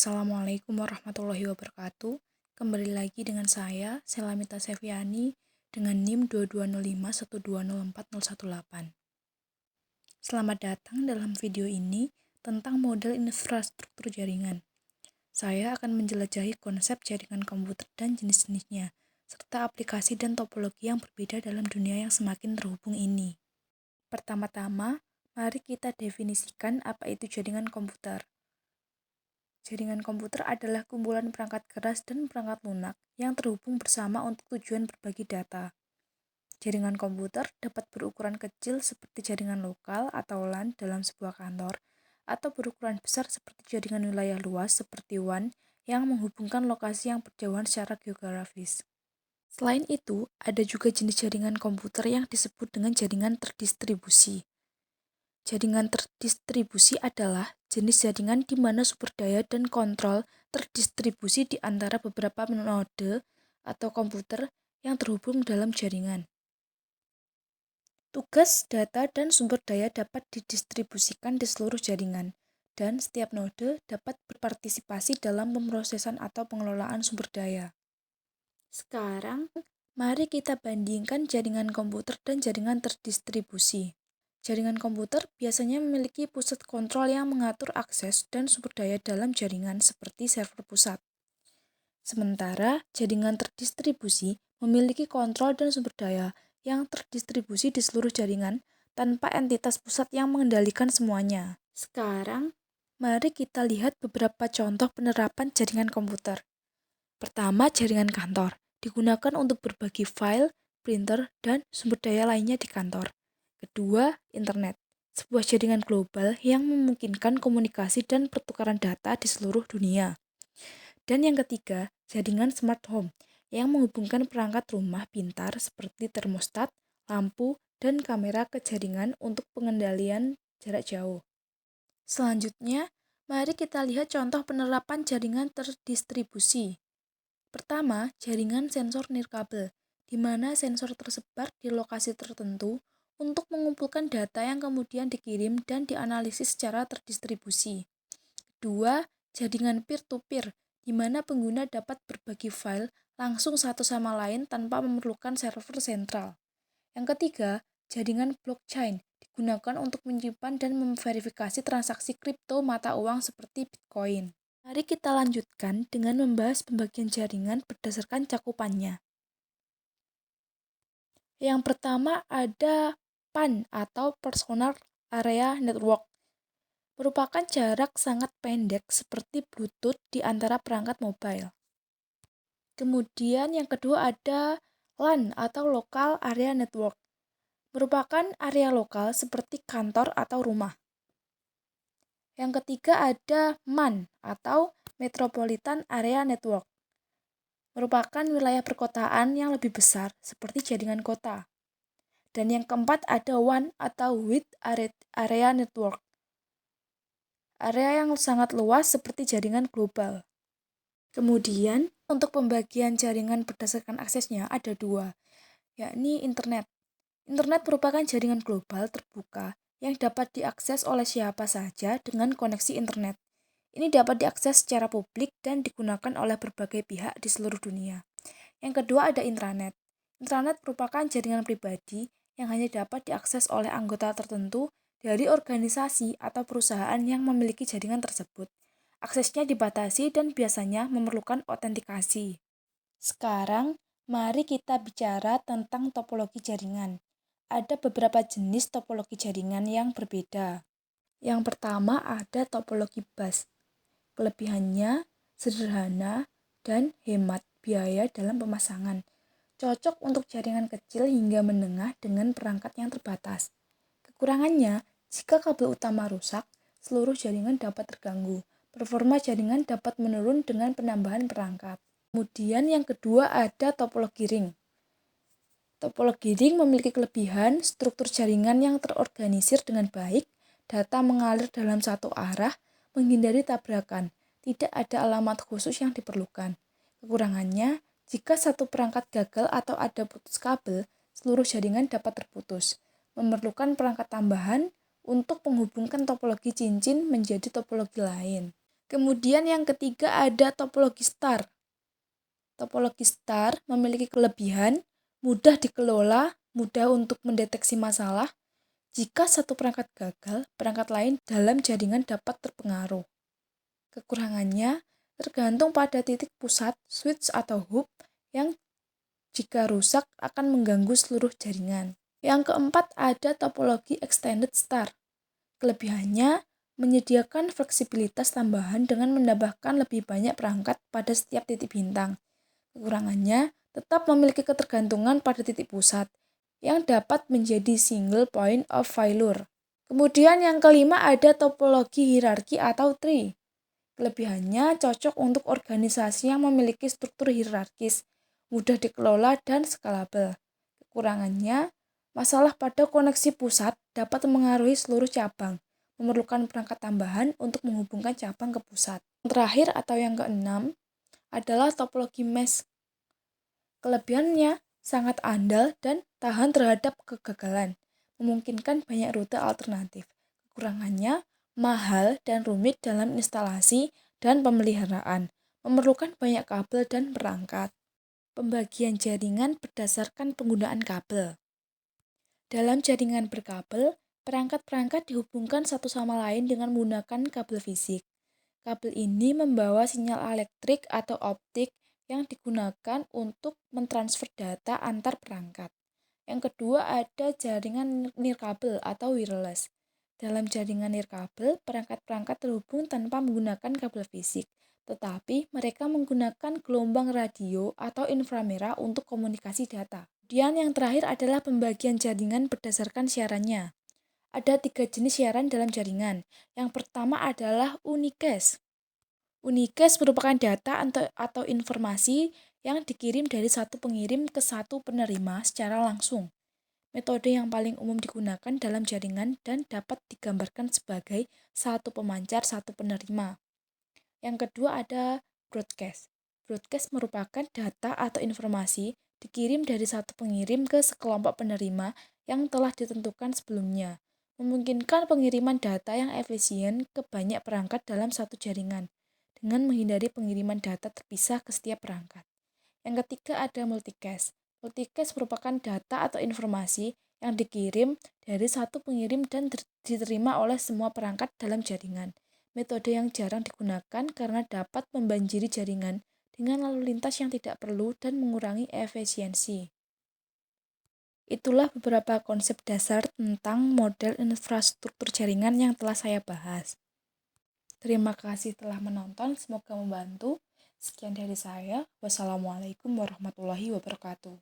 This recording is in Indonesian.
Assalamualaikum warahmatullahi wabarakatuh. Kembali lagi dengan saya, Selamita Seviani, dengan NIM 2205120418. Selamat datang dalam video ini tentang model infrastruktur jaringan. Saya akan menjelajahi konsep jaringan komputer dan jenis-jenisnya, serta aplikasi dan topologi yang berbeda dalam dunia yang semakin terhubung ini. Pertama-tama, mari kita definisikan apa itu jaringan komputer. Jaringan komputer adalah kumpulan perangkat keras dan perangkat lunak yang terhubung bersama untuk tujuan berbagi data. Jaringan komputer dapat berukuran kecil seperti jaringan lokal atau LAN dalam sebuah kantor, atau berukuran besar seperti jaringan wilayah luas seperti WAN yang menghubungkan lokasi yang berjauhan secara geografis. Selain itu, ada juga jenis jaringan komputer yang disebut dengan jaringan terdistribusi. Jaringan terdistribusi adalah jenis jaringan di mana sumber daya dan kontrol terdistribusi di antara beberapa node atau komputer yang terhubung dalam jaringan. Tugas, data, dan sumber daya dapat didistribusikan di seluruh jaringan, dan setiap node dapat berpartisipasi dalam pemrosesan atau pengelolaan sumber daya. Sekarang, mari kita bandingkan jaringan komputer dan jaringan terdistribusi. Jaringan komputer biasanya memiliki pusat kontrol yang mengatur akses dan sumber daya dalam jaringan seperti server pusat. Sementara jaringan terdistribusi memiliki kontrol dan sumber daya yang terdistribusi di seluruh jaringan tanpa entitas pusat yang mengendalikan semuanya. Sekarang, mari kita lihat beberapa contoh penerapan jaringan komputer. Pertama, jaringan kantor digunakan untuk berbagi file, printer, dan sumber daya lainnya di kantor. Kedua, internet, sebuah jaringan global yang memungkinkan komunikasi dan pertukaran data di seluruh dunia. Dan yang ketiga, jaringan smart home yang menghubungkan perangkat rumah pintar seperti termostat, lampu, dan kamera ke jaringan untuk pengendalian jarak jauh. Selanjutnya, mari kita lihat contoh penerapan jaringan terdistribusi. Pertama, jaringan sensor nirkabel, di mana sensor tersebar di lokasi tertentu untuk mengumpulkan data yang kemudian dikirim dan dianalisis secara terdistribusi. Kedua, jaringan peer-to-peer, di mana pengguna dapat berbagi file langsung satu sama lain tanpa memerlukan server sentral. Yang ketiga, jaringan blockchain digunakan untuk menyimpan dan memverifikasi transaksi kripto mata uang seperti Bitcoin. Mari kita lanjutkan dengan membahas pembagian jaringan berdasarkan cakupannya. Yang pertama ada PAN atau Personal Area Network. Merupakan jarak sangat pendek seperti Bluetooth di antara perangkat mobile. Kemudian yang kedua ada LAN atau Local Area Network. Merupakan area lokal seperti kantor atau rumah. Yang ketiga ada MAN atau Metropolitan Area Network. Merupakan wilayah perkotaan yang lebih besar seperti jaringan kota. Dan yang keempat ada WAN atau Wide Area Network. Area yang sangat luas seperti jaringan global. Kemudian, untuk pembagian jaringan berdasarkan aksesnya ada dua, yakni internet. Internet merupakan jaringan global terbuka yang dapat diakses oleh siapa saja dengan koneksi internet. Ini dapat diakses secara publik dan digunakan oleh berbagai pihak di seluruh dunia. Yang kedua ada intranet. Intranet merupakan jaringan pribadi yang hanya dapat diakses oleh anggota tertentu dari organisasi atau perusahaan yang memiliki jaringan tersebut. Aksesnya dibatasi dan biasanya memerlukan autentikasi. Sekarang, mari kita bicara tentang topologi jaringan. Ada beberapa jenis topologi jaringan yang berbeda. Yang pertama ada topologi bus. Kelebihannya sederhana dan hemat biaya dalam pemasangan. Cocok untuk jaringan kecil hingga menengah dengan perangkat yang terbatas. Kekurangannya, jika kabel utama rusak, seluruh jaringan dapat terganggu. Performa jaringan dapat menurun dengan penambahan perangkat. Kemudian yang kedua ada topologi ring. Topologi ring memiliki kelebihan struktur jaringan yang terorganisir dengan baik, data mengalir dalam satu arah, menghindari tabrakan, tidak ada alamat khusus yang diperlukan. Kekurangannya, jika satu perangkat gagal atau ada putus kabel, seluruh jaringan dapat terputus. Memerlukan perangkat tambahan untuk menghubungkan topologi cincin menjadi topologi lain. Kemudian yang ketiga ada topologi star. Topologi star memiliki kelebihan mudah dikelola, mudah untuk mendeteksi masalah. Jika satu perangkat gagal, perangkat lain dalam jaringan dapat terpengaruh. Kekurangannya tergantung pada titik pusat, switch atau hub yang jika rusak akan mengganggu seluruh jaringan. Yang keempat ada topologi extended star. Kelebihannya menyediakan fleksibilitas tambahan dengan menambahkan lebih banyak perangkat pada setiap titik bintang. Kekurangannya tetap memiliki ketergantungan pada titik pusat yang dapat menjadi single point of failure. Kemudian yang kelima ada topologi hierarki atau tree. Kelebihannya cocok untuk organisasi yang memiliki struktur hierarkis, mudah dikelola dan skalabel. Kekurangannya, masalah pada koneksi pusat dapat mengaruhi seluruh cabang, memerlukan perangkat tambahan untuk menghubungkan cabang ke pusat. Yang terakhir atau yang keenam adalah topologi mesh. Kelebihannya sangat andal dan tahan terhadap kegagalan, memungkinkan banyak rute alternatif. Kekurangannya mahal dan rumit dalam instalasi dan pemeliharaan, memerlukan banyak kabel dan perangkat. Pembagian jaringan berdasarkan penggunaan kabel. Dalam jaringan berkabel, perangkat-perangkat dihubungkan satu sama lain dengan menggunakan kabel fisik. Kabel ini membawa sinyal elektrik atau optik yang digunakan untuk mentransfer data antar perangkat. Yang kedua ada jaringan nirkabel atau wireless. Dalam jaringan nirkabel, perangkat-perangkat terhubung tanpa menggunakan kabel fisik, tetapi mereka menggunakan gelombang radio atau inframerah untuk komunikasi data. Kemudian yang terakhir adalah pembagian jaringan berdasarkan siarannya. Ada 3 jenis siaran dalam jaringan. Yang pertama adalah unicast. Unicast merupakan data atau informasi yang dikirim dari satu pengirim ke satu penerima secara langsung. Metode yang paling umum digunakan dalam jaringan dan dapat digambarkan sebagai satu pemancar, satu penerima. Yang kedua ada broadcast. Broadcast merupakan data atau informasi dikirim dari satu pengirim ke sekelompok penerima yang telah ditentukan sebelumnya, memungkinkan pengiriman data yang efisien ke banyak perangkat dalam satu jaringan, dengan menghindari pengiriman data terpisah ke setiap perangkat. Yang ketiga ada multicast. Multicast merupakan data atau informasi yang dikirim dari satu pengirim dan diterima oleh semua perangkat dalam jaringan. Metode yang jarang digunakan karena dapat membanjiri jaringan dengan lalu lintas yang tidak perlu dan mengurangi efisiensi. Itulah beberapa konsep dasar tentang model infrastruktur jaringan yang telah saya bahas. Terima kasih telah menonton, semoga membantu. Sekian dari saya. Wassalamualaikum warahmatullahi wabarakatuh.